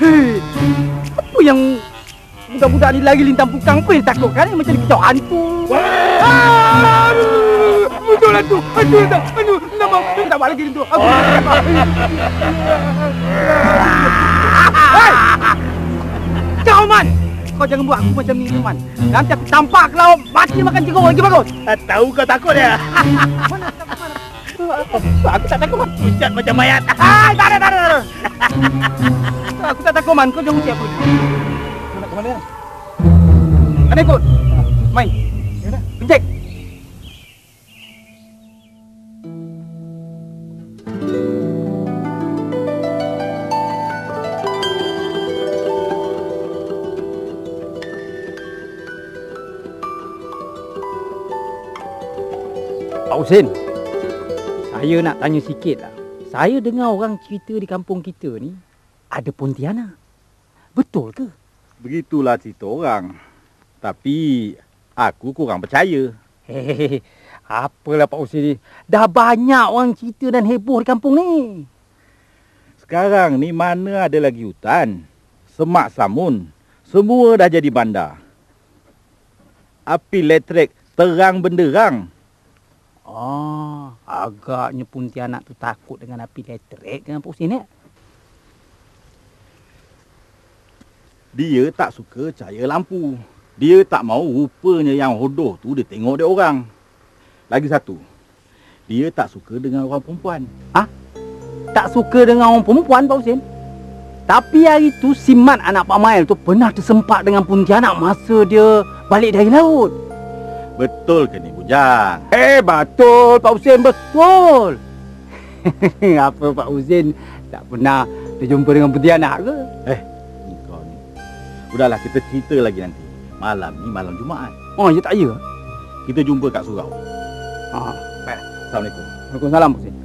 Hei, apa yang budak-budak ni lari lintang pukang apa yang takutkan ni? Macam dikejar hantu. Betul hantu. Aduh, tak buat lagi tu. Hei! Kau, Man! Kau jangan buat aku macam ni, Man. Nanti aku tampar kau mati makan jeruk lagi bagus. Tahu kau takut ya? Mana? Aku tak takut, Man. Pucat macam mayat. Hai, tak ada. Aku tak takut, Man. Kau jangan ucap aku. Kau nak ke mana? Mana ikut? Main. Pencet. Pak Husin, saya nak tanya sikit lah. Saya dengar orang cerita di kampung kita ni ada Pontianak. Betul ke? Begitulah cerita orang. Tapi aku kurang percaya. Hehehe, apalah Pak Husin ni. Dah banyak orang cerita dan heboh di kampung ni. Sekarang ni mana ada lagi hutan, semak samun, semua dah jadi bandar. Api elektrik terang benderang. Agaknya Pontianak tu takut dengan api elektrik kan Pak Husin ni. Dia tak suka cahaya lampu. Dia tak mau rupanya yang hodoh tu dia tengok dia orang. Lagi satu, dia tak suka dengan orang perempuan. Tak suka dengan orang perempuan Pak Husin? Tapi hari tu si Mat anak Pak Mail tu pernah tersempak dengan Pontianak masa dia balik dari laut. Betul ke ni bujang? Betul Pak Husin, betul. Apa Pak Husin tak pernah terjumpa dengan Pontianak ke? Kau ni. Udahlah, kita cerita lagi nanti. Malam ni malam Jumaat. Ya tak ya? Kita jumpa kat surau. Baik. Assalamualaikum. Waalaikumsalam Pak Husin.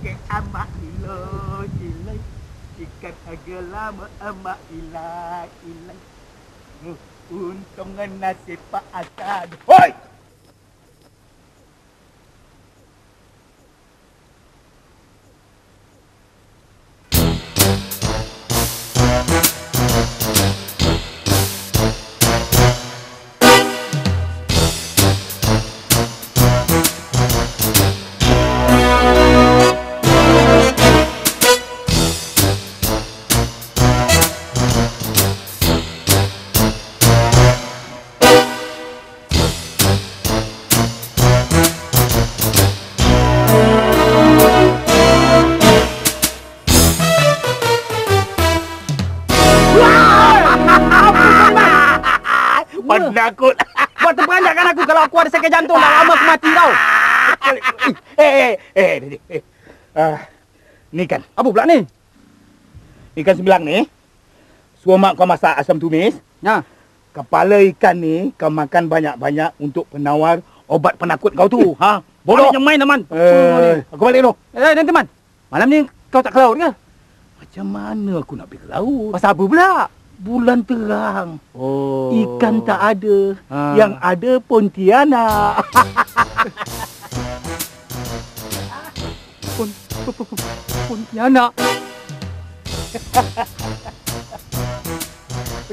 Kek abah ilai. Ikan harga lama amak ilai. Untung nasib Pak Asad. Hoi! Penakut. Buat terperanjatkan aku kalau aku ada sakit jantung. Dah lama aku mati tau. Ni kan. Apa pula ni? Ikan sebelang ni. Suruh mak kau masak asam tumis. Ya. Kepala ikan ni kau makan banyak-banyak untuk penawar obat penakut kau tu. Bodoh. Yang main teman. Aku balik dulu. Dan teman. Malam ni kau tak ke laut ke? Macam mana aku nak pergi ke laut? Pasal apa pula? Bulan terang. Ikan tak ada. Yang ada Pontianak. Pontianak.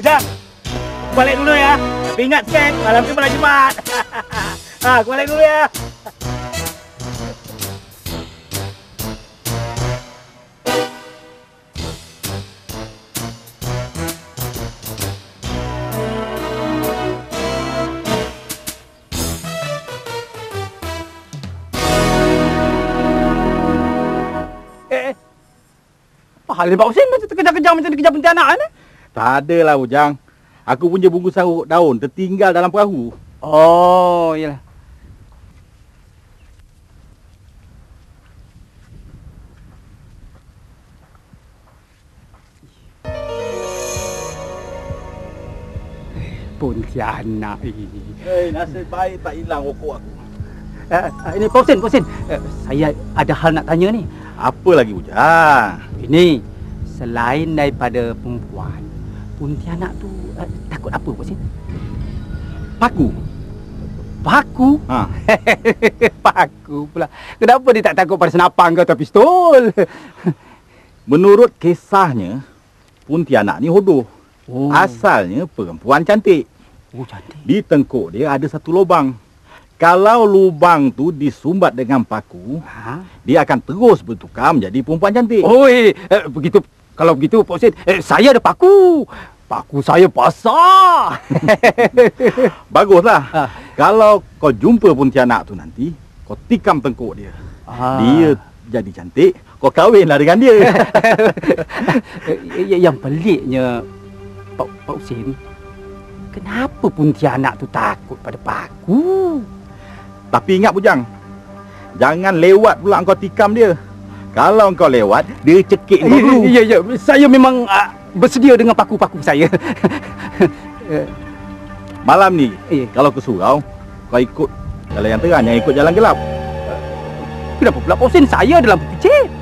Ujang, aku balik dulu ya. Tapi ingat sikit, malam tu malam Jumaat. Aku balik dulu ya. Apa hal ni Pak Husin macam terkejar-kejar macam dikejar Pontianak ni? Tak adalah Ujang. Aku punya bungkus saruk daun tertinggal dalam perahu. Yalah. Pontianak ini. Nasib baik tak hilang rokok aku. Ini Pak Husin. Saya ada hal nak tanya ni. Apa lagi Ujang? Ini, selain daripada perempuan, Pontianak tu takut apa Pak Husin? Paku. Paku? Ha. Paku pula. Kenapa dia tak takut pada senapang ke atau pistol? Menurut kisahnya, Pontianak ni hodoh. Oh. Asalnya perempuan cantik. Oh, cantik. Di tengkuk dia ada satu lubang. Kalau lubang tu disumbat dengan paku, Ha? dia akan terus bertukar menjadi perempuan cantik. Oi, begitu. Kalau begitu, Pak Husin, saya ada paku. Paku saya basah. Baguslah. Ha. Kalau kau jumpa Pontianak tu nanti, kau tikam tengkuk dia. Dia jadi cantik, kau kahwinlah dengan dia. Yang peliknya, Pak Husin, kenapa Pontianak tu takut pada paku? Tapi ingat Bujang, jangan lewat pula kau tikam dia. Kalau kau lewat, dia cekik kau dulu. Ya, saya memang bersedia dengan paku-paku saya. Malam ni, Eh. kalau ke surau, kau ikut jalan yang terang, jangan ikut jalan gelap. Kenapa pula Pak Husin? Saya ada lampu picit.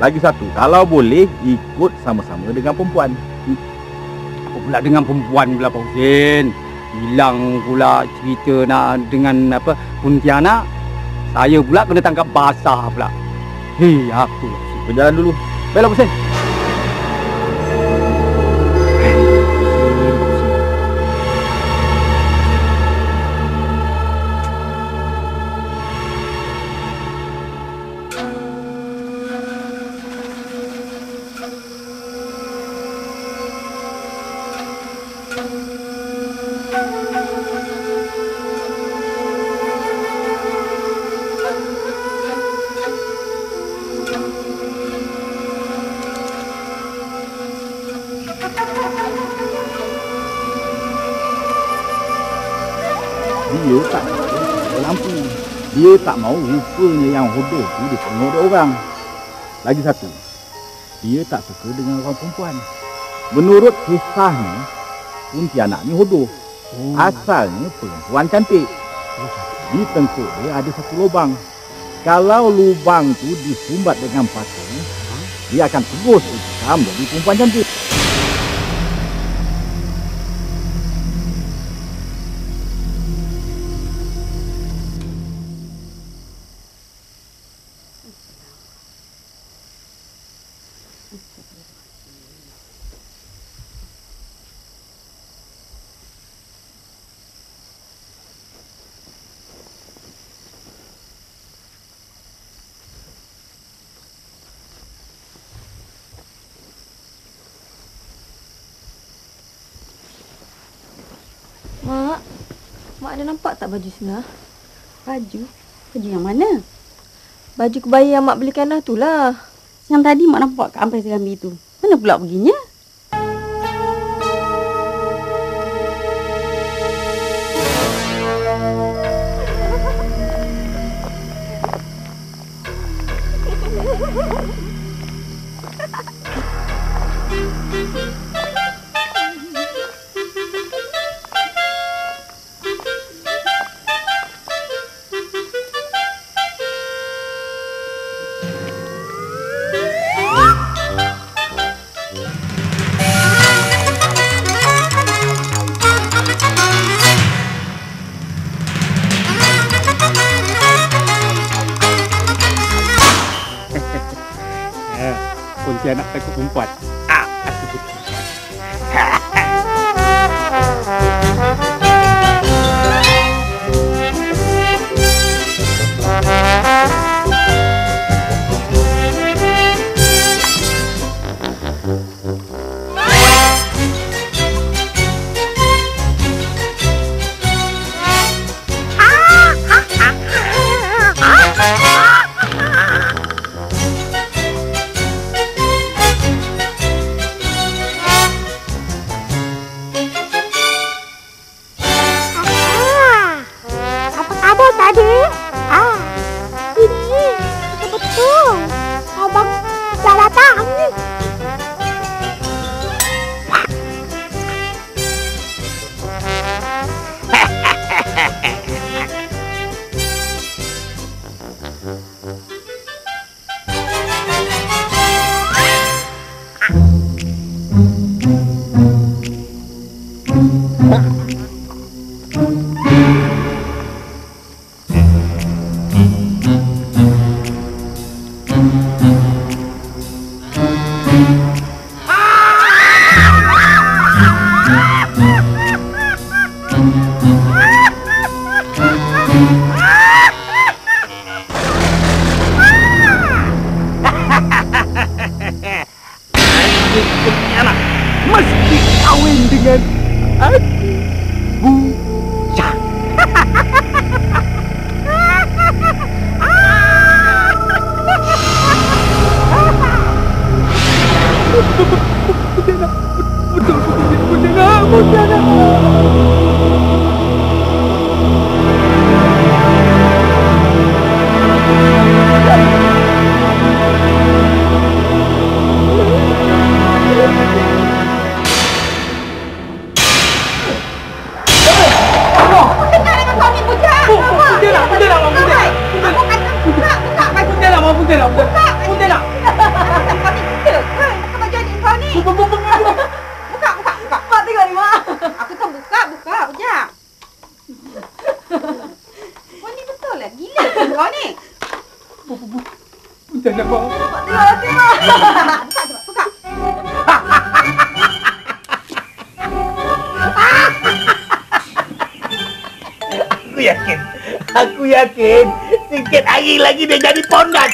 Lagi satu, kalau boleh, ikut sama-sama dengan perempuan. Apa pula dengan perempuan pula Pak Husin? Hilang pula cerita nak dengan apa Pontianak. Saya pula kena tangkap basah pula. Hei, aku lah. Berjalan dulu. Baiklah Pak Husin. Dia tak ada lampu. Dia tak mau rupanya yang hodoh tu dia tengok dia orang. Lagi satu, dia tak suka dengan orang perempuan. Menurut kisahnya, Pontianak ni hodoh. Asalnya perempuan cantik. Di tengkuk dia ada satu lubang. Kalau lubang tu disumbat dengan paku, dia akan terus bertukar menjadi perempuan cantik. Mak ada nampak tak baju Sina? Baju? Baju yang mana? Baju kebaya yang Mak belikan dah tu lah. Yang tadi Mak nampak kat ampai serambi tu. Mana pula perginya? Pontianak takut perempuan. Aku betul. Pontianak. Pontianak. Kau ni kita ke? Kau jadi kau ni. Buka. Mak tengok ni, Mak. Aku kan buka. Sekejap. Kau ni betul lah. Gila ke kau ni? Pontianak, Mak. Mak tengok, Buka. Aku yakin sikit hari lagi dia jadi pondan.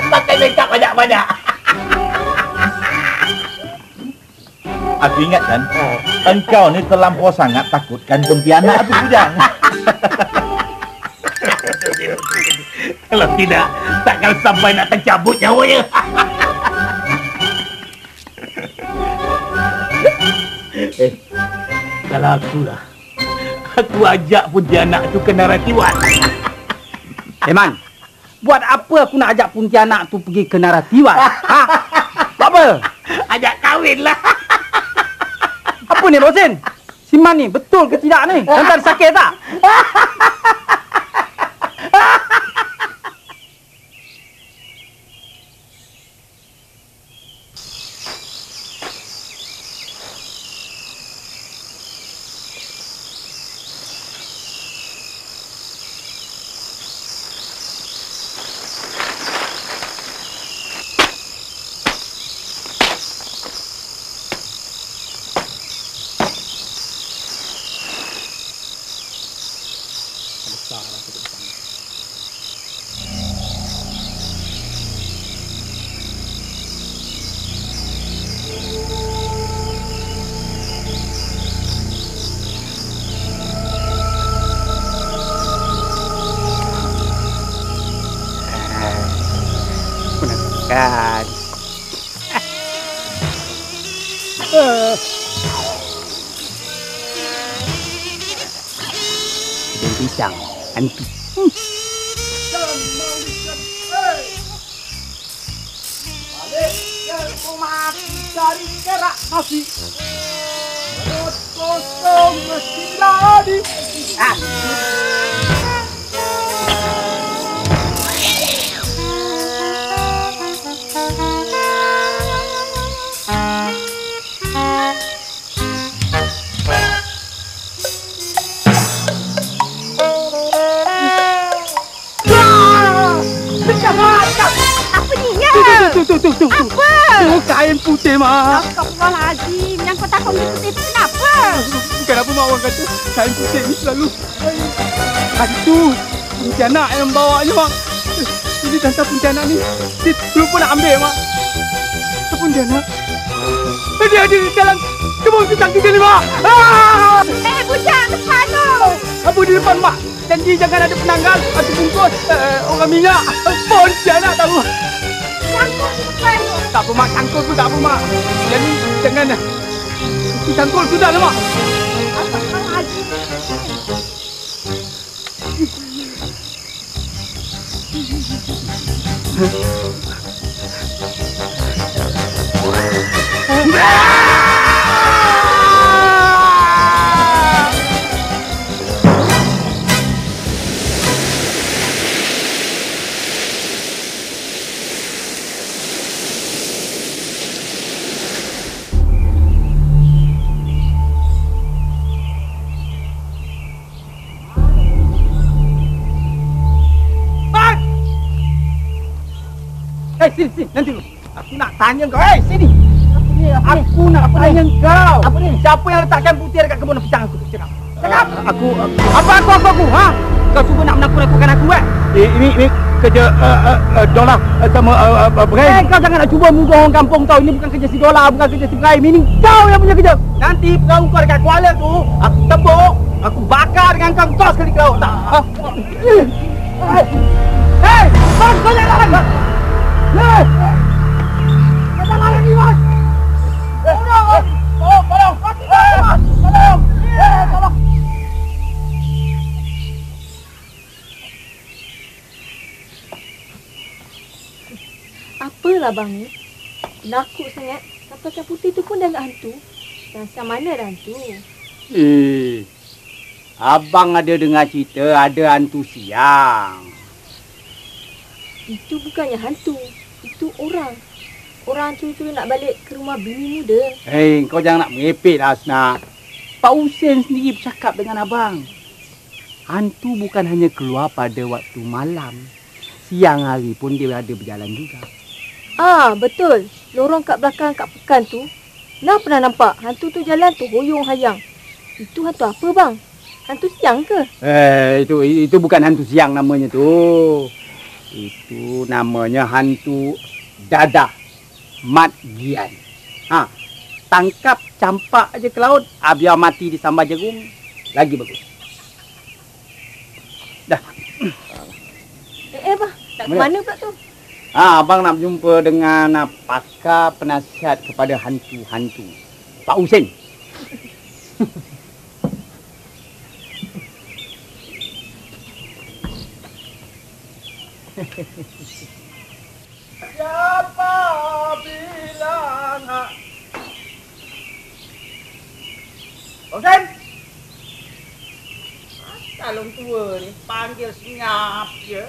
Pakai makeup banyak-banyak. Aku ingatkan, engkau ni terlampau sangat takutkan Pontianak tu bujang. Kalau tidak, takkan sampai nak tercabut nyawanya. Kalau aku ajak Pontianak tu ke Naratiwan. Man, buat apa aku nak ajak Pontianak tu pergi ke Naratiwan? Ha? Buat apa? Ajak kahwin lah. Apa ni, Bosin? Si Man ni, betul ke tidak ni? Nanti sakit tak? Kan. Dan pisang hantu. Balik ke rumah cari kerak nasi. Perut kosong mesti jadi. Tu. Apa? Tu kain putih, Mak. Astagfirullahaladzim. Yang kau takut putih tu kenapa? Bukan apa Mak orang kata kain putih ni selalu hantu. Pontianak yang bawanya, Mak. Ini tante Pontianak ni. Dia belum pun nak ambil, Mak. Pontianak. Dia ada di dalam kebun pisang kita ni, Mak. Bujang depan tu. Apa di depan, Mak? Janji jangan ada penanggal atau bungkus orang minyak. Pontianak tahu. Cangkul depan tu. Tak apa, Mak. Cangkul pun tak apa, Mak. Jadi jangan. Cangkul sudah lah, Mak. Astagfirullahaladzim. Sini, nanti dulu. Aku nak tanya kau. Sini. Aku nak tanya kau. Apa ni? Siapa yang letakkan putih dekat kebun pisang aku? Cakap. Aku. Apa aku? Ha? Kau cuba nak menakut-nakutkan aku, Ini kerja Dola sama Ibrahim. Kau jangan nak cuba musuh orang kampung tau. Ini bukan kerja si Dola, bukan kerja si Ibrahim. Ini kau yang punya kerja. Nanti perahu kau dekat Kuala tu, aku tebuk, aku bakar dengan kau tos sekali ke laut. Hei, Bang, kau jangan lari. Hei! Jangan lari, Bang. Tolong! Apalah bang ni? Nakut sangat. Kapal putih tu pun dah nak hantu. Rasa mana dah hantu? Abang ada dengar cerita ada hantu siang. Itu bukannya hantu. Itu orang. Orang curi-curi nak balik ke rumah bini muda. Hei, kau jangan nak merepek lah, Asna. Pak Husin sendiri bercakap dengan abang. Hantu bukan hanya keluar pada waktu malam. Siang hari pun dia ada berjalan juga. Betul. Lorong kat belakang kat pekan tu. Nah pernah nampak hantu tu jalan tu hoyong hayang. Itu hantu apa bang? Hantu siang ke? Itu bukan hantu siang namanya tu. Itu namanya hantu dadah. Mat Gian. Tangkap, campak aja ke laut, biar mati di sambar jagung. Lagi bagus. Dah. Bang, nak ke mana pula tu? Abang nak berjumpa dengan pakar penasihat kepada hantu-hantu, Pak Husin. Siapa bilang Husin? Calon tua ni panggil senyap je.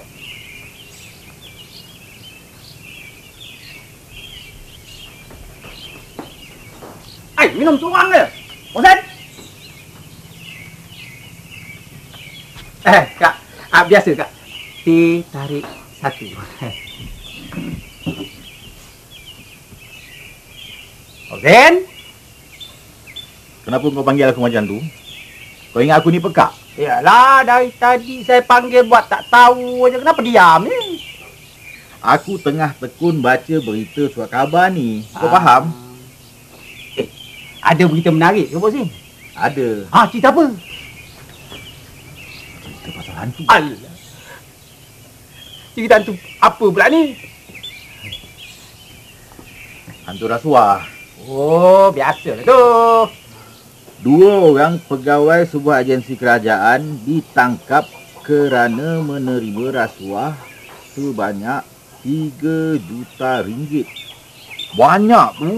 Minum seorang ke? Husin? Kak, biasa kak. Teh tarik satu. Husin? Kenapa kau panggil aku macam tu? Kau ingat aku ni pekak? Yalah, dari tadi saya panggil buat tak tahu aja. Kenapa diam ni? Aku tengah tekun baca berita surat khabar ni. Kau faham? Ada berita menarik ke, Pak Husin? Ada. Cerita apa? Cerita pasal hantu. Alah. Cerita hantu apa pula ni? Hantu rasuah. Oh, biasalah tu. 2 orang pegawai sebuah agensi kerajaan ditangkap kerana menerima rasuah sebanyak 3 juta ringgit. Banyak tu.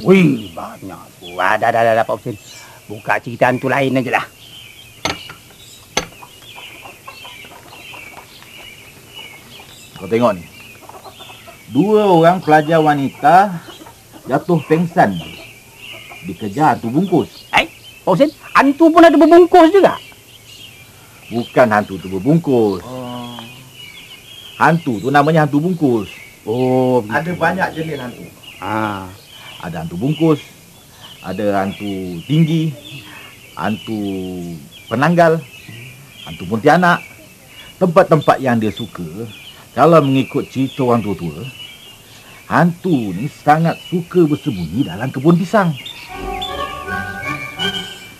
Wih, banyak tu. Dah, Pak Husin. Buka cerita hantu lain aja lah. Kau tengok ni. 2 orang pelajar wanita jatuh pengsan dikejar hantu bungkus. Pak Husin, hantu pun ada berbungkus juga? Bukan hantu tu berbungkus. Hantu tu namanya hantu bungkus. Oh, begitu. Ada banyak jenis hantu. Ada hantu bungkus, ada hantu tinggi, hantu penanggal, hantu Pontianak. Tempat-tempat yang dia suka, kalau mengikut cerita orang tua-tua, hantu ni sangat suka bersembunyi dalam kebun pisang.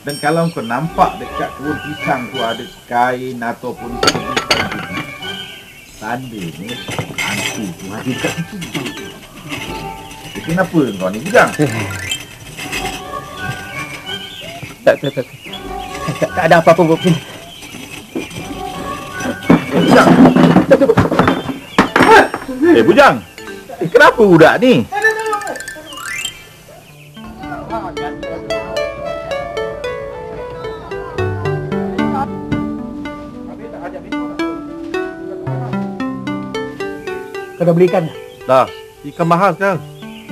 Dan kalau kau nampak dekat kebun pisang tu ada kain ataupun pisang tu, tandanya hantu tu ada dekat situ. Kenapa kau ni bujang? Tak ada apa-apa, Pak Husin. Bujang! Bujang! Kenapa budak ni? Kau dah belikan? Dah, ikan mahal sekarang.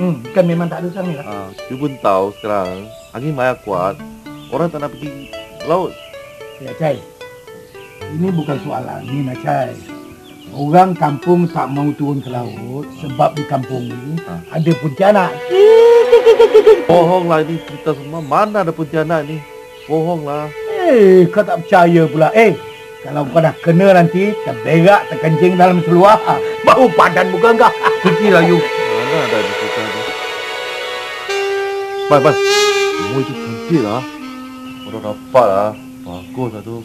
Ikan memang tak ada sekarang ni lah. You pun tahu sekarang, angin maya kuat, orang tak nak pergi laut. Ya, Cai. Ini bukan soalan ni, nak Cai. Orang kampung tak mau turun ke laut sebab di kampung ni ada Pontianak. Bohong lah ini cerita semua. Mana ada Pontianak ni? Bohong lah. Kau tak percaya pula. Kalau kau dah kena nanti, terberak, terkencing dalam seluar. Bau badan muka kau. Pergi lah you. Mana ada di cerita ni? Bye. Semua itu cantik lah. Orang dapat lah. Bagus lah tu.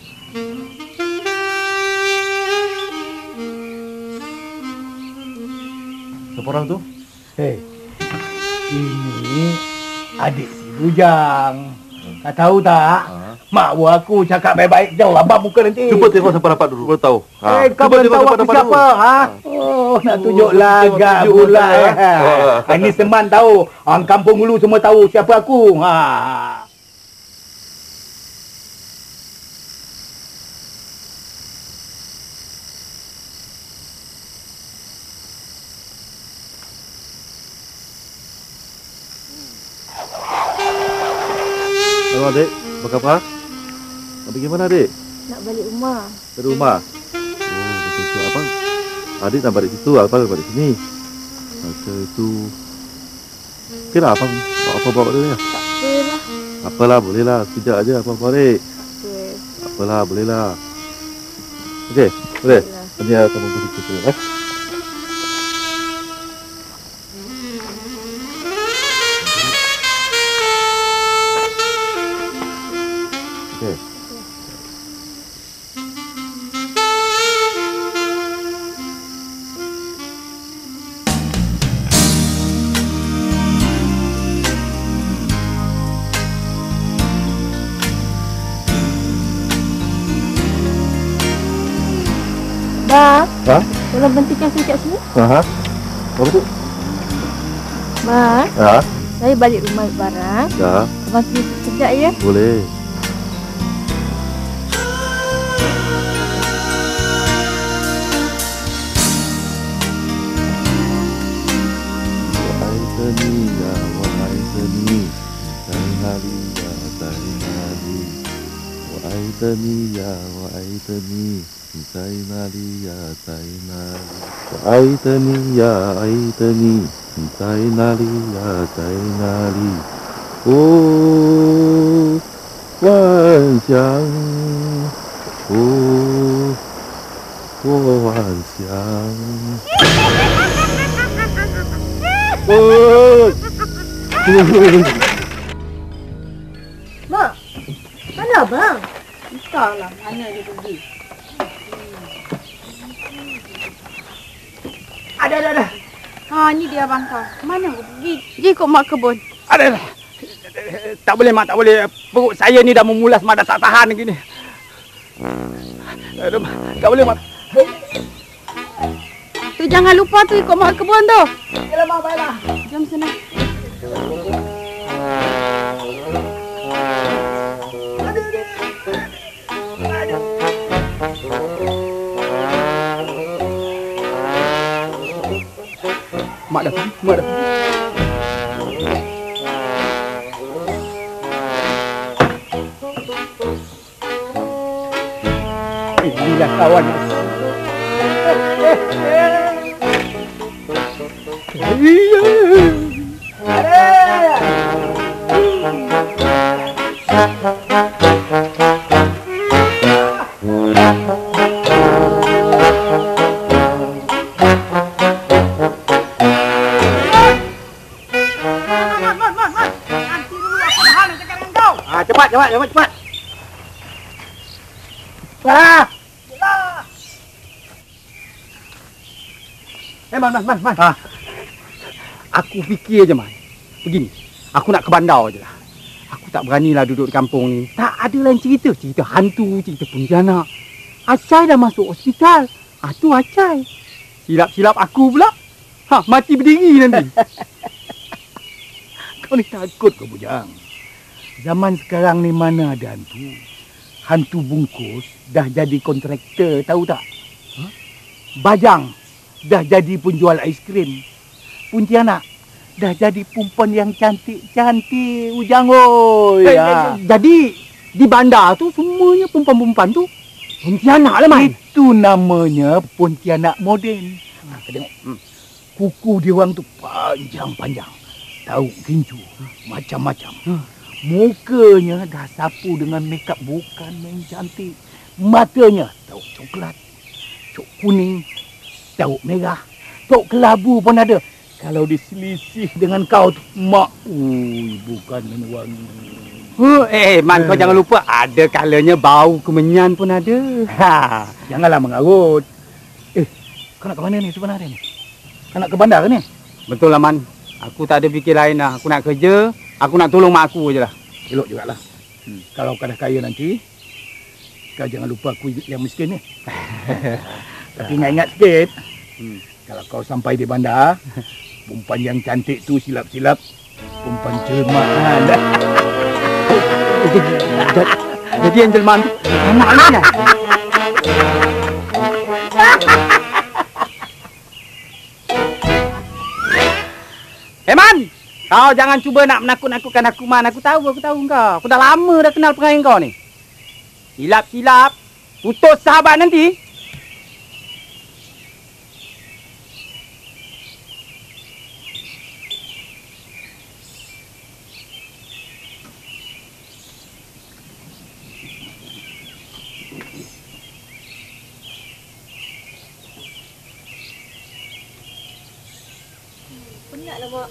Siapa orang tu? Ini adik si Bujang. Kau tahu tak? Mak buah aku cakap baik-baik. Jauh abang muka nanti. Cuba tengok siapa dapat dulu. Kau tahu. Kau belum tahu aku siapa? Oh, nak tunjuk lagak pula. Ini Seman tahu. Orang kampung dulu semua tahu siapa aku. Halo adik, apa khabar? Nak pergi mana adik? Nak balik rumah. Ke rumah? Oh, betul abang. Adik nak balik situ, abang nak balik sini. Macam itu. Okey lah abang. Bawa dia ya. Tak apalah. Apalah, boleh lah. Sekejap aja abang balik. Okey. Apalah, boleh lah. Okey, boleh. Boleh Nanti kamu pergi situ eh. Okey. Bang, Ha? tolong berhentikan saya kat sini. Aha. Apa tu? Bang, Ya. saya balik rumah barang. Ya, Abang tunggu sekejap ya. boleh. Wahai seni ya, wahai seni,在哪里呀，在哪里？我爱的你呀，我爱的你，你在哪里呀，在哪里？我爱的你呀，爱的你，你在哪里呀，在哪里？哦，幻想，哦，我幻想。Mak, mana abang? Entahlah mana dia pergi. Ada. Ha, ni dia abang kau. Mana kau pergi? Pergi kau mak kebun. Ada. Tak boleh, Mak. Tak boleh. Perut saya ni dah memulas, Mak. Dah tak tahan lagi ni. Aduh, tak boleh, Mak. Tu jangan lupa tu ikut mak kebun tu. Yalah, Mak. Baiklah. Jom sana. Mak dah pergi. Mak dah pergi. Inilah kawan. Cepat. Wah. Man. Aku fikir je, Man. Begini, aku nak ke bandar je lah. Aku tak beranilah duduk di kampung ni. Tak ada lain cerita. Cerita hantu, cerita pontianak. Acai dah masuk hospital. Tu Acai. Silap-silap aku pula. Mati berdiri nanti. Kau ni takut kau, bujang. Zaman sekarang ni mana ada hantu. Hantu bungkus dah jadi kontraktor, tahu tak? Bajang dah jadi penjual aiskrim. Pontianak dah jadi perempuan yang cantik-cantik, Ujang oi. Jadi di bandar tu semuanya perempuan-perempuan tu Pontianak lah, Man. Itu namanya Pontianak moden. Kau tengok. Kuku dia orang tu panjang-panjang. Tahu gincu, macam-macam. Mukanya dah sapu dengan makeup bukan main cantik. Matanya tahu coklat, cok kuning, tahu merah, tahu kelabu pun ada. Kalau diselisih dengan kau tu, mak, bukan main wangi. Man, kau jangan lupa ada kalanya bau kemenyan pun ada. Janganlah mengarut. Kau nak ke mana ni sebenarnya ni? Kau nak ke bandar ke ni? Betul lah, Man. Aku tak ada fikir lain lah. Aku nak kerja, aku nak tolong mak aku je lah. Elok jugalah. Kalau kau dah kaya nanti, kau jangan lupa aku yang miskin ni. Tapi ingat-ingat sikit. Kalau kau sampai di bandar, perempuan yang cantik tu silap-silap perempuan jelmaan. Jadi yang jelmaan tu anak ni kan? Man, kau jangan cuba nak menakut-nakutkan aku, Man. Aku tahu kau. Aku dah lama dah kenal perangai kau ni. Silap-silap, putus sahabat nanti. Penatlah, Mak.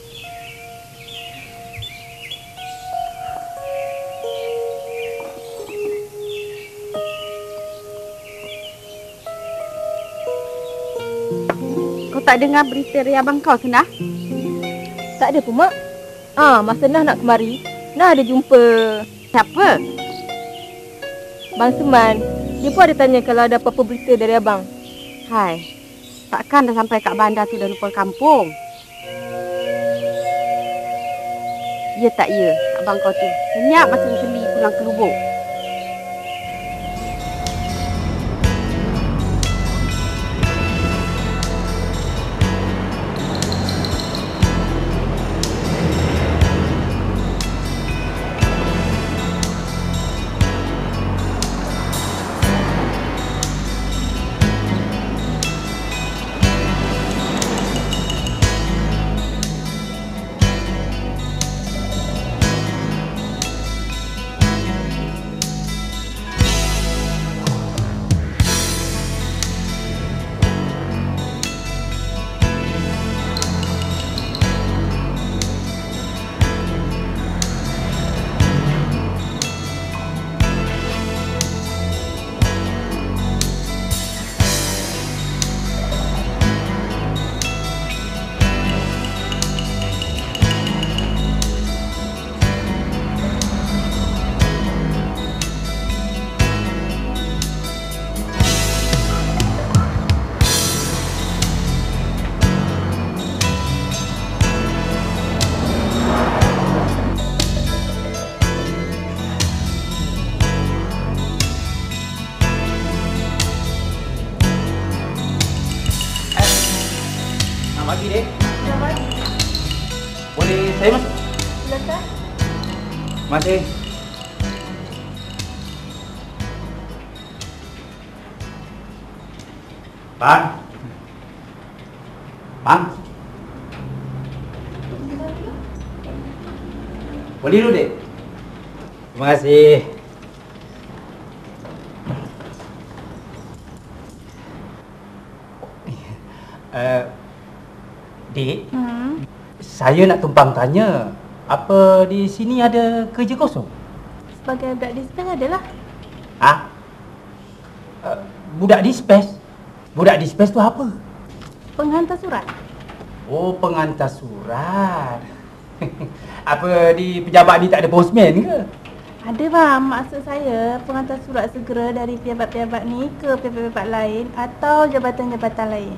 Kau tak dengar berita dari abang kau ke, Nah? Tak ada pun, Mak. Masa Nah nak kemari, Nah ada jumpa Siapa? Bang Seman. Dia pun ada tanya kalau ada apa-apa berita dari abang. Hai, takkan dah sampai kat bandar tu dah lupa kampung? Ya tak ya, abang kau tu senyap macam keli pulang ke lubuk. Pagi, Dek. Boleh saya masuk? Silakan. Terima kasih. Bang. Boleh dulu, Dek? Terima kasih. Dek, saya nak tumpang tanya, apa di sini ada kerja kosong? Sebagai budak dispens adalah. Budak dispens? Budak dispens tu apa? Penghantar surat. Oh, penghantar surat. Apa di pejabat ni tak ada postman ke? Ada bang, maksud saya penghantar surat segera dari pejabat-pejabat ni ke pejabat-pejabat lain atau jabatan-jabatan lain.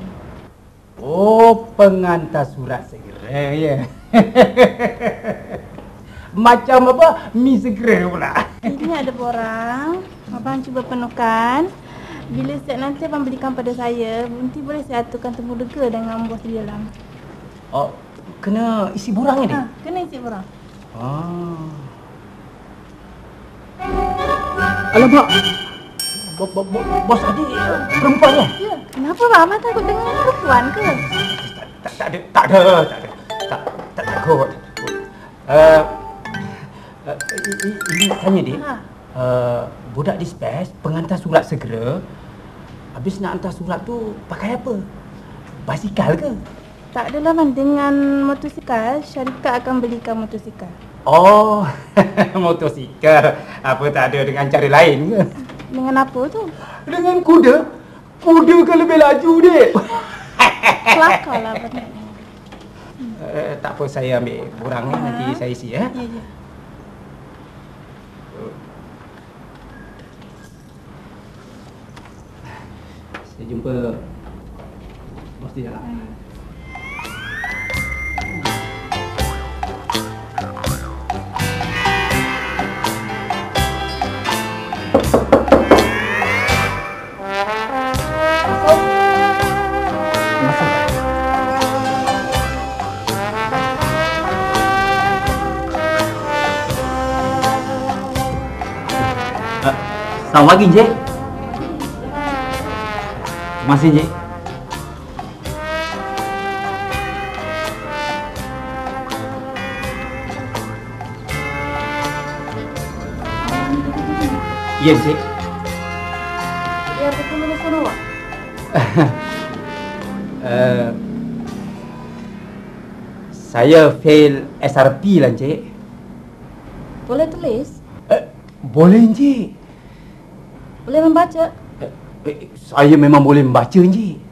Oh, penghantar surat segera, ya. Macam apa? Mi segera pula. Ini ada borang. Abang cuba penuhkan. Bila siap nanti abang berikan pada saya, nanti boleh saya aturkan temu lega dengan bos di dalam. Oh, kena isi borang ni? Kena isi borang. Alamak. Bos adik perempuan ya? Ya, kenapa bang? Abang takut dengan perempuan ke? Tak ada. Tak takut. Ini nak tanya, Dik. Budak dispens penghantar surat segera. Habis nak hantar surat tu pakai apa? Basikal ke? Tak adalah bang, dengan motosikal, syarikat akan belikan motosikal. Oh, motosikal. Apa tak ada dengan cara lain ke? Dengan apa tu? Dengan kuda. Kuda kan lebih laju, Dik. Kelakar lah abang. Tak apa, saya ambil borang ni, nanti saya isi ya. Ya. Saya jumpa bos di dalam. Tolong bagi, Encik. Terima kasih, Encik. Ya, Encik. Biar aku menulis awak. Saya fail SRP lah, Encik. Boleh tulis? Boleh, Encik. Boleh membaca? Saya memang boleh membaca, Encik.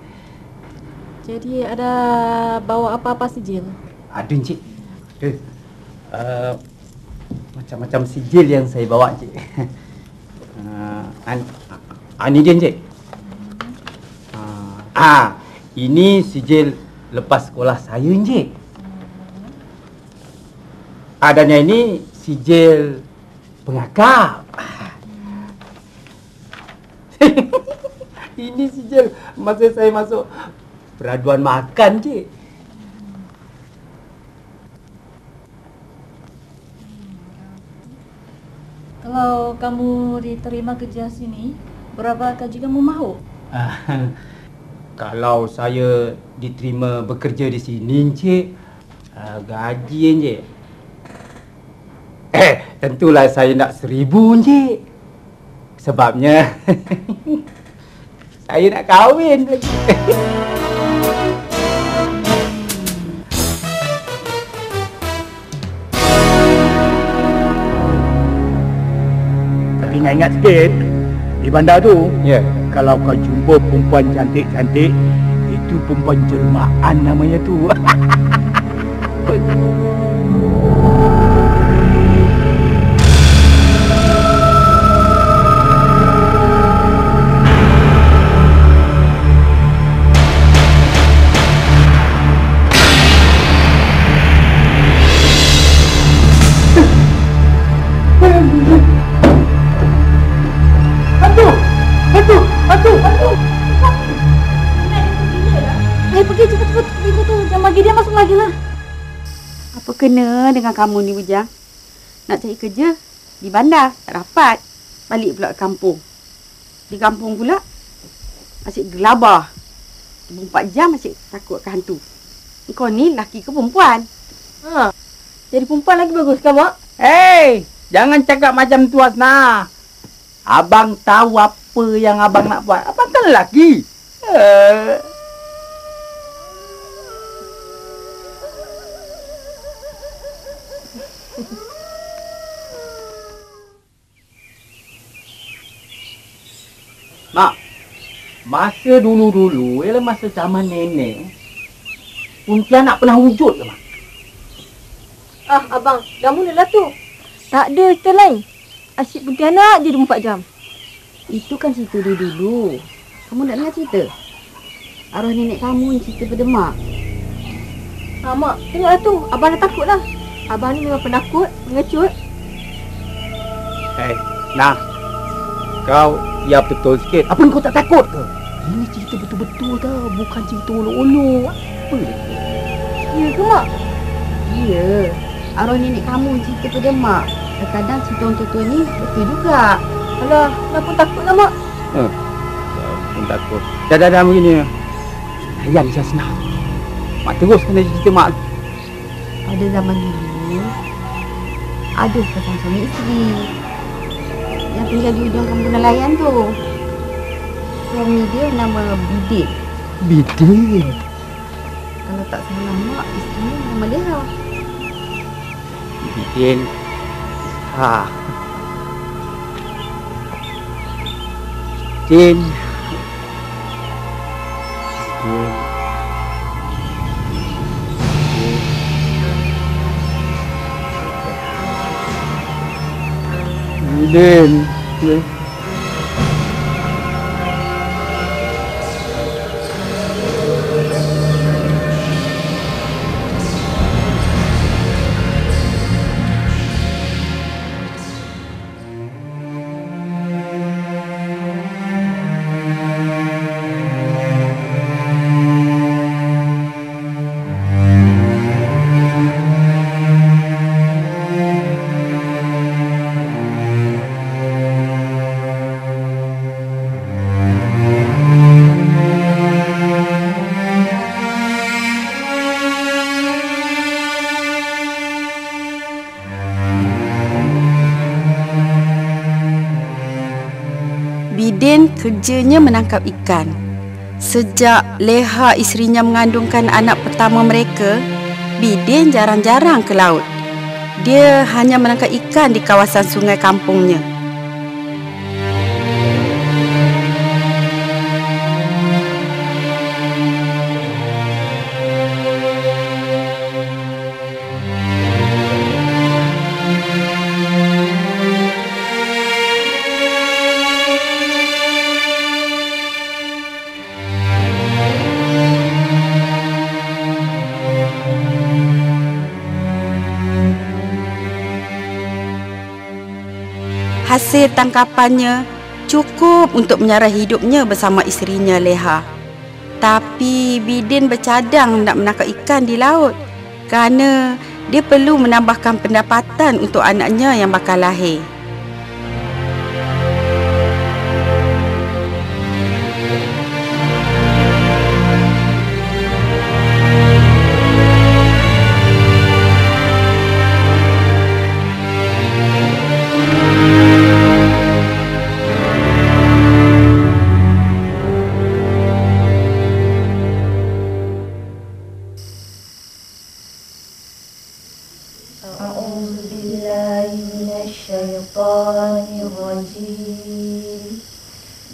Jadi ada bawa apa-apa sijil? Ada, Encik. Ada. Macam-macam sijil yang saya bawa, Encik. Ini dia, Encik. Ini sijil lepas sekolah saya, Encik. Dan yang ini sijil pengakap. Ini sijil masa saya masuk peraduan makan, Cik. Kalau kamu diterima kerja sini, berapa gaji kamu mahu? Kalau saya diterima bekerja di sini, Encik, gaji, Encik. Tentulah saya nak 1,000, Encik. Sebabnya saya nak kahwin lagi. Tapi ingat sikit, di bandar tu, Ya. kalau kau jumpa perempuan cantik-cantik, itu perempuan jelmaan namanya tu. Pergi cepat-cepat pintu tu. Jangan bagi dia masuk lagi lah. Apa kena dengan kamu ni, Bujang? Nak cari kerja di bandar, tak dapat. Balik pula ke kampung. Di kampung pula, asyik gelabah. 24 jam asyik takut ke hantu. Kau ni laki ke perempuan? Jadi perempuan lagi bagus kan, Mak? Hei, jangan cakap macam tu, Hasna. Abang tahu apa yang abang nak buat. Abang kan lelaki. Mak, masa dulu-dulu, ialah masa zaman nenek, Pontianak pernah wujud ke, Mak? Abang, dah mulalah tu. Tak ada cerita lain. Asyik Pontianak je 24 jam. Itu kan cerita dulu. Kamu nak dengar cerita? Arwah nenek kamu yang cerita pada Mak. Mak, tengoklah tu. Abang dah takut lah. Abang ni memang penakut, mengecut. Nah, kau ya betul sikit. Apa kau tak takut ke? Ini cerita betul-betul tau, bukan cerita ulu-ulu. Apa? Ya ke, Mak? Ya. Arwah nenek kamu cerita pada Mak. Kadang-kadang cerita orang tua ni betul juga. Alah, kenapa takut lah, Mak? Pun takut. Dah begini. Layan je, Hasna. Mak terus kena cerita Mak. Pada zaman dulu, ada pasang suami isteri yang tinggal di ujung kampung nelayan tu. Suami dia nama Bidin. Bidin? Kalau tak salah Mak, isteri dia nama Leha. Bidin. Bidin. Bidin. kerjanya menangkap ikan. Sejak Leha isterinya mengandungkan anak pertama mereka, Bidin jarang-jarang ke laut. Dia hanya menangkap ikan di kawasan sungai kampungnya. Hasil tangkapannya cukup untuk menyara hidupnya bersama isterinya Leha. Tapi Bidin bercadang nak menangkap ikan di laut kerana dia perlu menambahkan pendapatan untuk anaknya yang bakal lahir.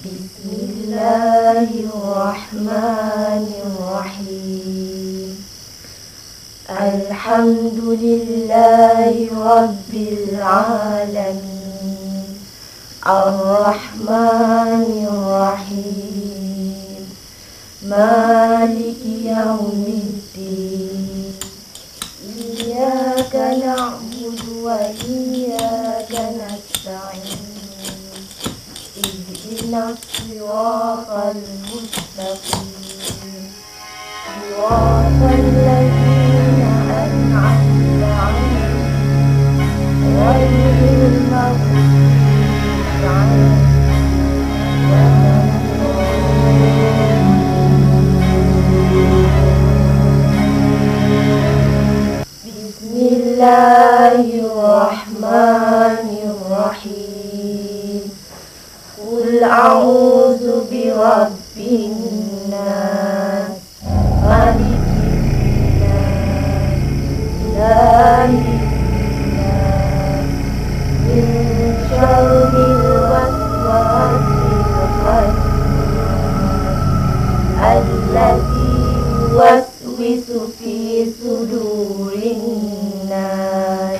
Bismillahirrahmanirrahim. Alhamdulillahi Rabbil Alamin. Ar-Rahmanir-Rahim. Maliki Yawmiddin. Iyyaka na'budu wa iyyaka nasta'in. Ihdinas siratal mustaqim. Siratal ladzina an'amta 'alaihim ghairil maghdubi 'alaihim waladdallin. Bismillahirrahmanirrahim. Qul a'udzu birabbin nas, malikin nas, ilahin nas, min syarril waswasil khannas, alladzi yuwaswisu fi sudurin nas.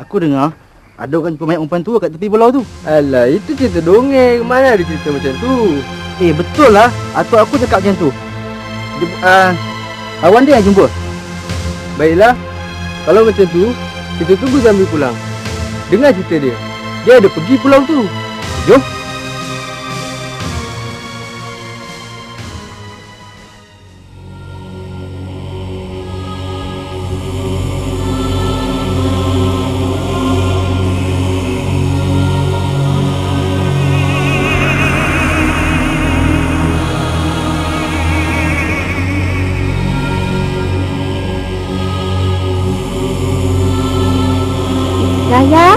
Aku dengar ada orang jumpa mayat perempuan tua kat tepi pulau tu. Alah, itu cerita dongeng. Mana ada cerita macam tu? Betul lah. Atuk aku cakap macam tu. Awan dia yang jumpa. Baiklah. Kalau macam tu, kita tunggu sambil pulang. Dengar cerita dia. Dia ada pergi pulau tu. Jom. Raya?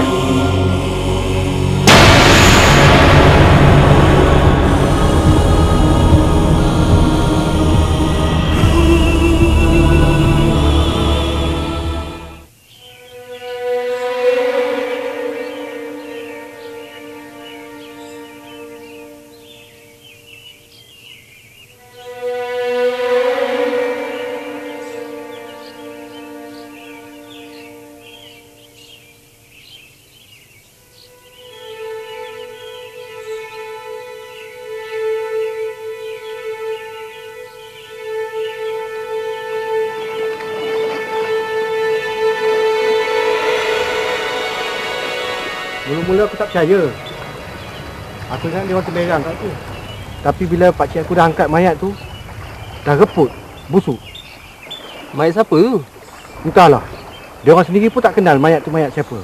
Mula-mula aku tak percaya. Aku ingat dia orang terberang kat tu. Tapi bila pakcik aku dah angkat mayat tu, dah reput, busuk. Mayat siapa tu? Entahlah. Dia orang sendiri pun tak kenal mayat tu mayat siapa.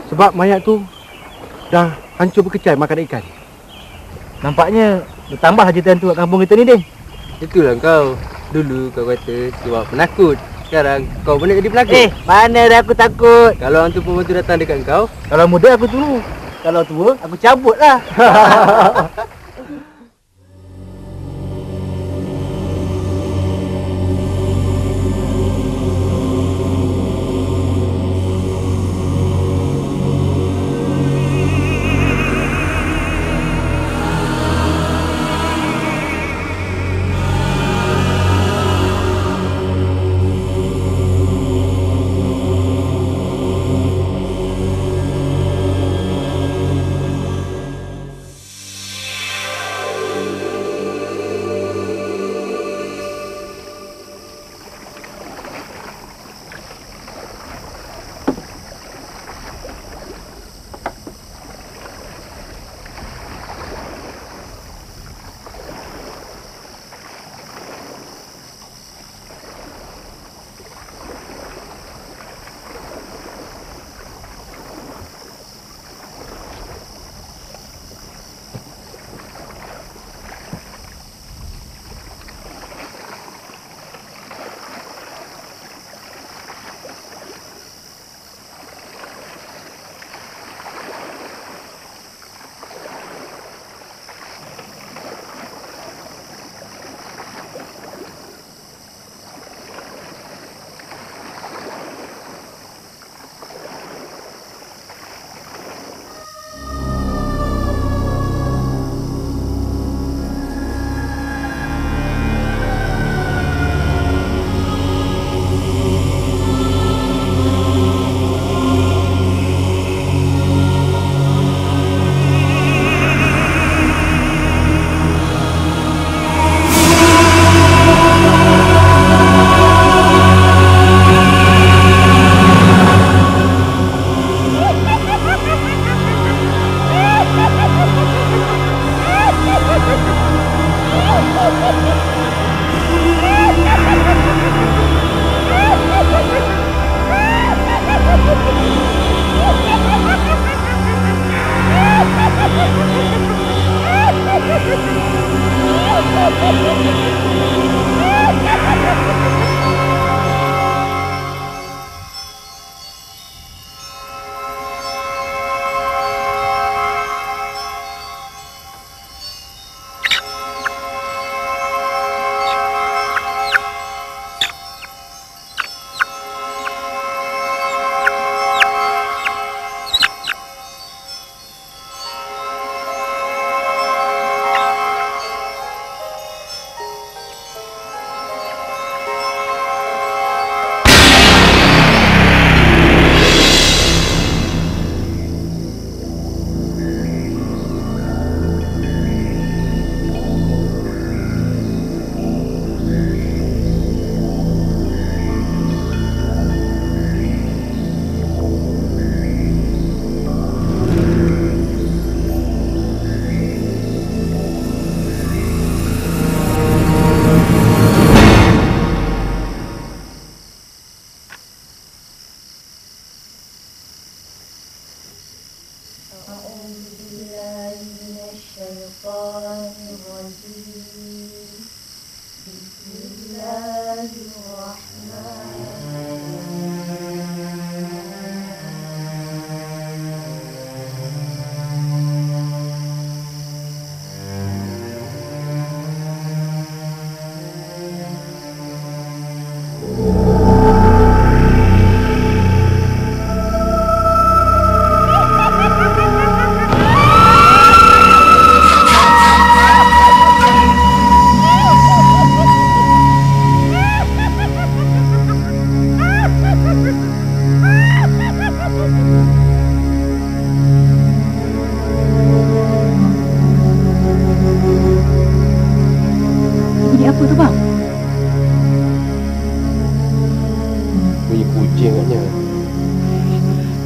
Sebab mayat tu dah hancur berkecai makan ikan. Nampaknya bertambah hajatan tu kat kampung kita ni, Din. Itulah kau. Dulu kau kata sebab penakut. Sekarang kau boleh jadi pelakon. Mana dah aku takut. Kalau hantu pembantu datang dekat kau, Kalau muda aku tunggu. Kalau tua aku cabut lah.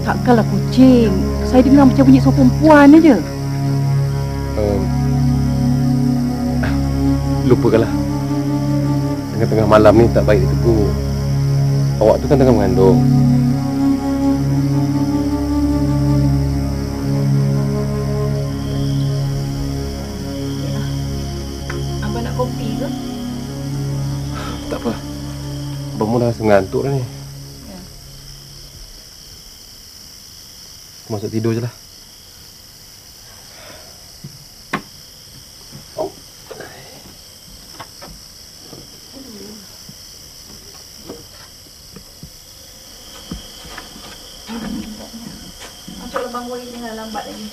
Takkanlah kucing. Saya dengar macam bunyi suara perempuan aja. Lupakanlah. Tengah-tengah malam ni tak baik ditegur. Awak tu kan tengah mengandung. Abang nak kopi ke? Tak apa. Abang mula Rasa mengantuk dah ni. Aku masuk tidur je lah. Masuk lubang boi jangan lambat lagi.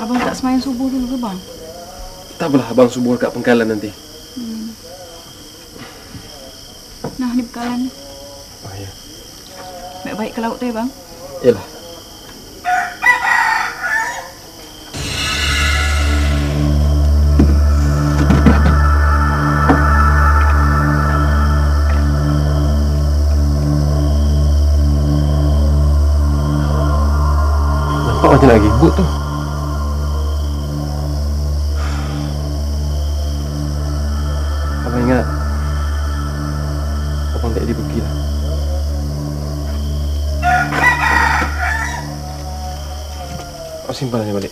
Abang tak semayang subuh dulu ke bang? Tak apalah, abang subuh dekat pengkalan nanti. Nah, ni bekalan ni. Oh ya. Baik-baik ke laut tu ya bang? Yalah. Nampak macam nak ribut tu. Abang ingat, abang tak jadi pergi lah. Aku simpan dia balik.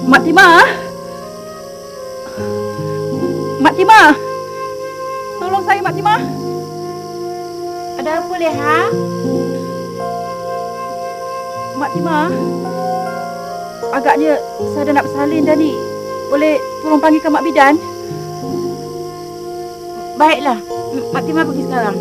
Mak Timah! Mak Timah! Tolong saya, Mak Timah! Ada apa, Leha? Mak Timah, agaknya saya dah nak bersalin dah ni. Boleh tolong panggilkan Mak Bidan? Baiklah, Mak Timah pergi sekarang.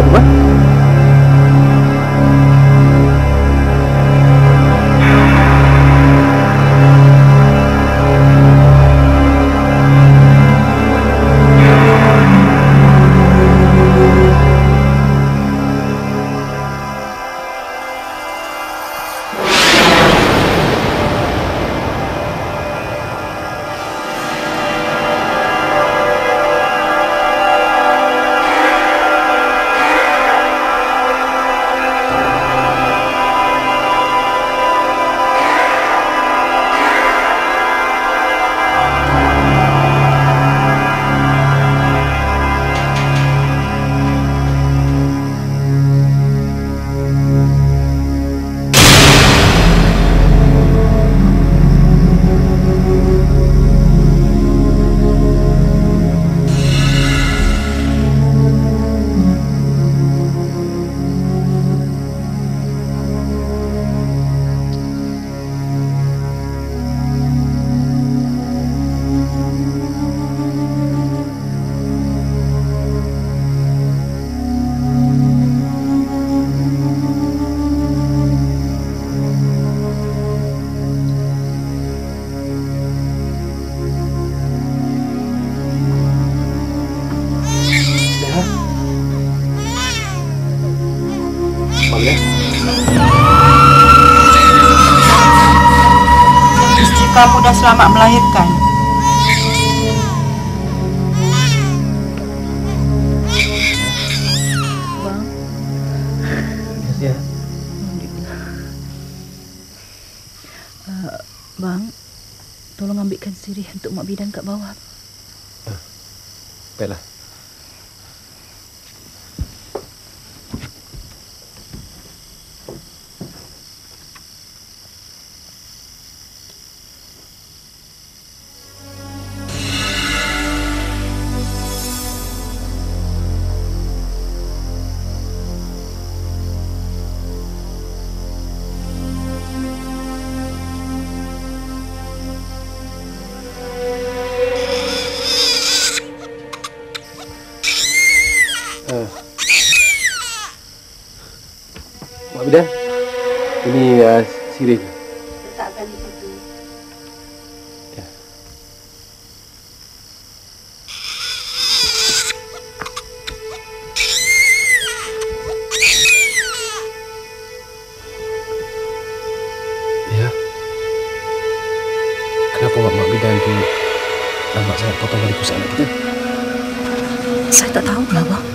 tu, Isteri kamu dah selamat melahirkan. Bang, Ya. Bang, tolong ambilkan sirih untuk Mak Bidan kat bawah. Baiklah. Mak Bidan, ini sirih. Letakkan di situ. Ya. Ya. Kenapa Mak Bidan tu nampak sangat potong kali pusat anak kita? Saya tak tahu lah, Bang.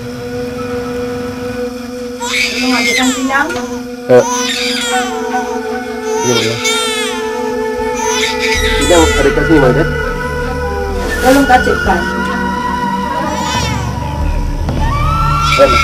Tolong ambilkan pinggang. Ya, Mak. Pinggang ada kat sini, Mak Bidan. Tolong kacipkan. Baiklah.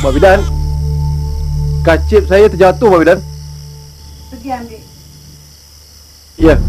Mak Bidan, kacip saya terjatuh, Mak Bidan. Pergi ambil. Ya.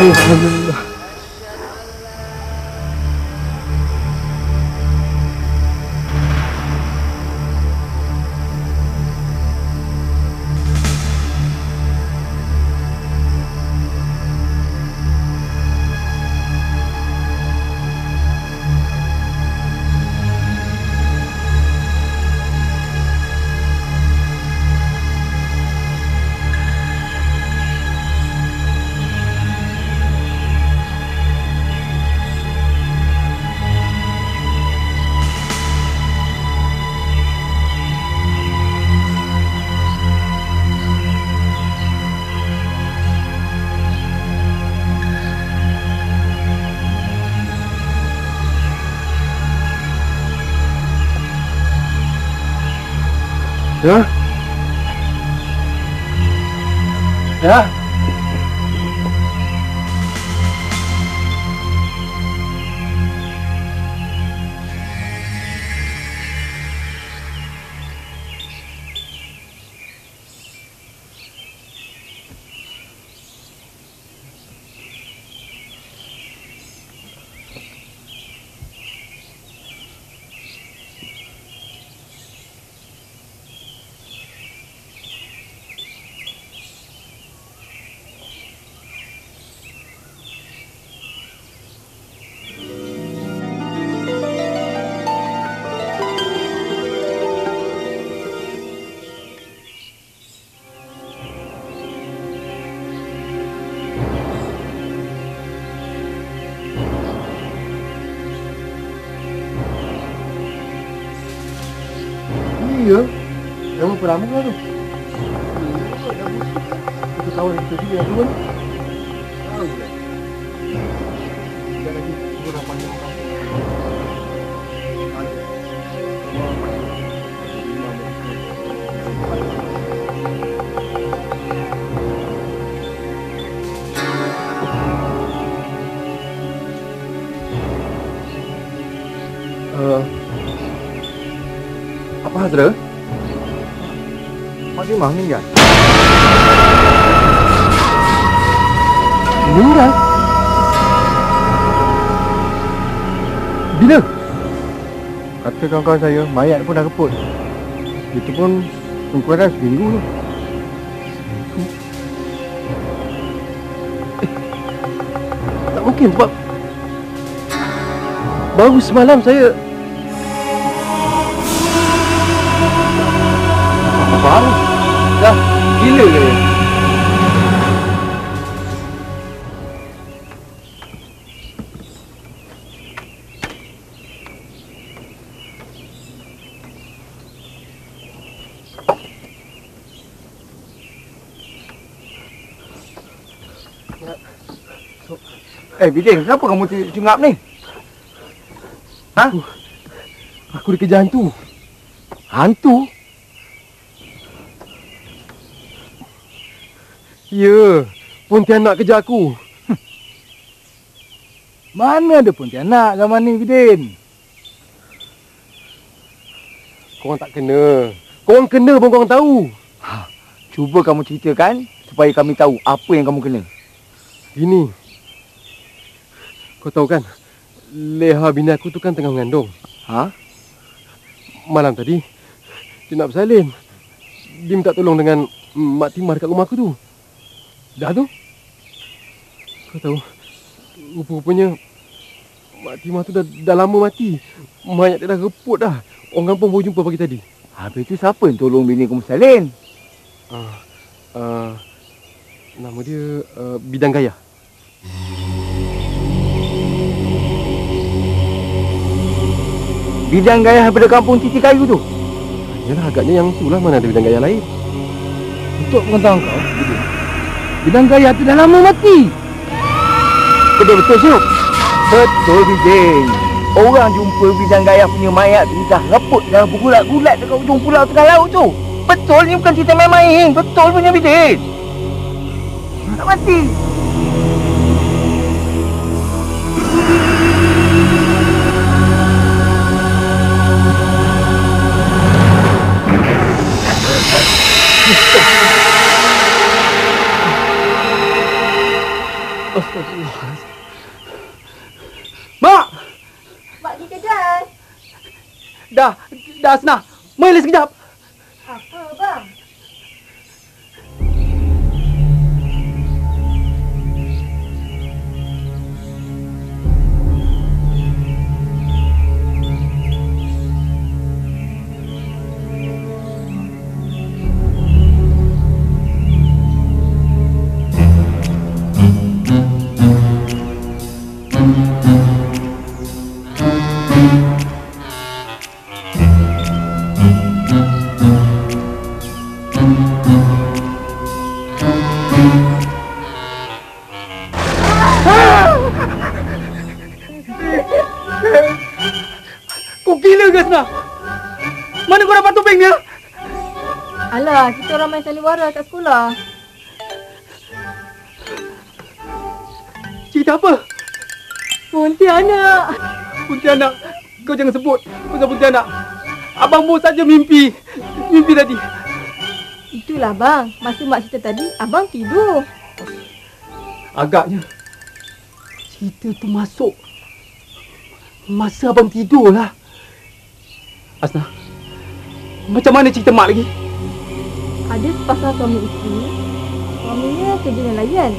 Alhamdulillah. Ya? Ya? Iya. Dah berapa lama kau tu? Kita kawan kita juga yang tua ni. Tahu dah. Sekejap lagi kita dah panggil orang kampung. Apa Hazra? Mak Timah meninggal? Meninggal? Bila? Kata kawan-kawan saya, mayat pun dah keput. Itu pun kurang seminggu tu. Tak mungkin sebab baru semalam saya baru dah gila ke? Bidin, kenapa kamu cengap ni? Ha? Aku dikejar hantu. Hantu? Ya, Pontianak kejar aku. Mana ada Pontianak zaman ni, Bidin? Korang tak kena. Korang kena pun korang tahu. Cuba kamu ceritakan supaya kami tahu apa yang kamu kena. Gini. Kau tahu kan, Leha bini aku tu kan tengah mengandung. Ha? Malam tadi, dia nak bersalin. Dia minta tolong dengan Mak Timah dekat rumah aku tu. Dah tu? Kau tahu, rupa-rupanya Mak Timah tu dah lama mati. Mayat dia dah reput dah. Orang kampung baru jumpa pagi tadi. Habis tu siapa yang tolong bini kamu salin? Nama dia Bidang Gaya. Bidang Gaya daripada kampung Titi Kayu tu? Yalah, agaknya yang tu lah. Mana ada Bidang Gaya lain. Untuk pengetahuan kau, Bidang Gaya tu dah lama mati. Betul-betul, Syuk? Betul, Bidin. Orang jumpa Bidang Gaya punya mayat tu dah reput, dah bergulat-gulat dekat ujung pulau tengah laut tu. Betul, ni bukan cerita main-main. Betul punya, Bidin. Tak mati. Astagfirullah. Mak! Mak pergi kedai. Dah Asnah. Mai sekejap. Apa bang? Kau gila ke Asnah? Mana kau dapat topeng dia? Alah, kita orang main sandiwara kat sekolah. Cerita apa? Pontianak. Pontianak. Kau jangan sebut pasal Pontianak. Abang baru saja mimpi tadi. Itulah bang, masa mak cerita tadi, abang tidur. Agaknya cerita tu masuk masa abang tidur lah. Asnah, macam mana cerita mak lagi? Ada sepasang suami isteri. Suaminya kerja nelayan.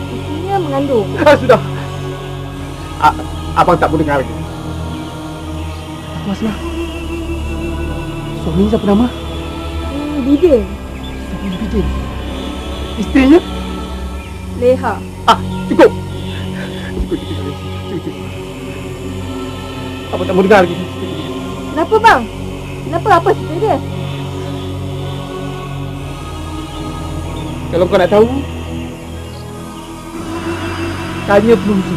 Isterinya mengandung. Sudah. Abang tak boleh dengar lagi. Apa Asnah? Suami siapa nama? Bidin. Suami Bidin. Isterinya? Leha. Cukup. Abang tak mau dengar lagi. Kenapa bang? Kenapa? Apa cerita dia? Kalau kau nak tahu, tanya Pelunci.